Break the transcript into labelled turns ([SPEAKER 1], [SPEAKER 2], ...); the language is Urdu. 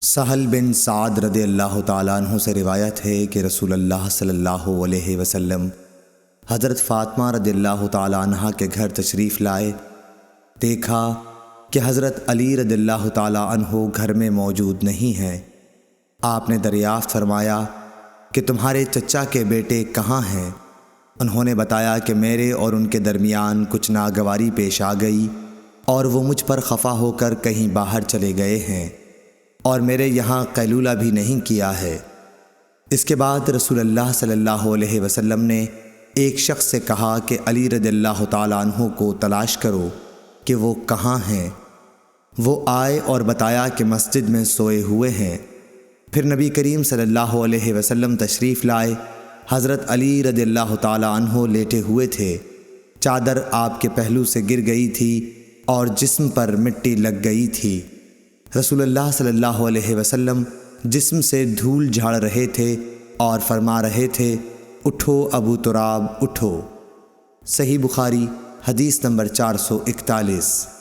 [SPEAKER 1] سہل بن سعد رضی اللہ تعالیٰ عنہ سے روایت ہے کہ رسول اللہ صلی اللہ علیہ وسلم حضرت فاطمہ رضی اللہ تعالیٰ عنہ کے گھر تشریف لائے۔ دیکھا کہ حضرت علی رضی اللہ تعالیٰ عنہ گھر میں موجود نہیں ہیں۔ آپ نے دریافت فرمایا کہ تمہارے چچا کے بیٹے کہاں ہیں؟ انہوں نے بتایا کہ میرے اور ان کے درمیان کچھ ناگواری پیش آ گئی اور وہ مجھ پر خفا ہو کر کہیں باہر چلے گئے ہیں اور میرے یہاں قیلولہ بھی نہیں کیا ہے۔ اس کے بعد رسول اللہ صلی اللہ علیہ وسلم نے ایک شخص سے کہا کہ علی رضی اللہ تعالیٰ عنہ کو تلاش کرو کہ وہ کہاں ہیں۔ وہ آئے اور بتایا کہ مسجد میں سوئے ہوئے ہیں۔ پھر نبی کریم صلی اللہ علیہ وسلم تشریف لائے۔ حضرت علی رضی اللہ تعالیٰ عنہ لیٹے ہوئے تھے۔ چادر آپ کے پہلو سے گر گئی تھی اور جسم پر مٹی لگ گئی تھی۔ رسول اللہ صلی اللہ علیہ وسلم جسم سے دھول جھاڑ رہے تھے اور فرما رہے تھے، اٹھو ابو تراب اٹھو۔ صحیح بخاری حدیث نمبر 441۔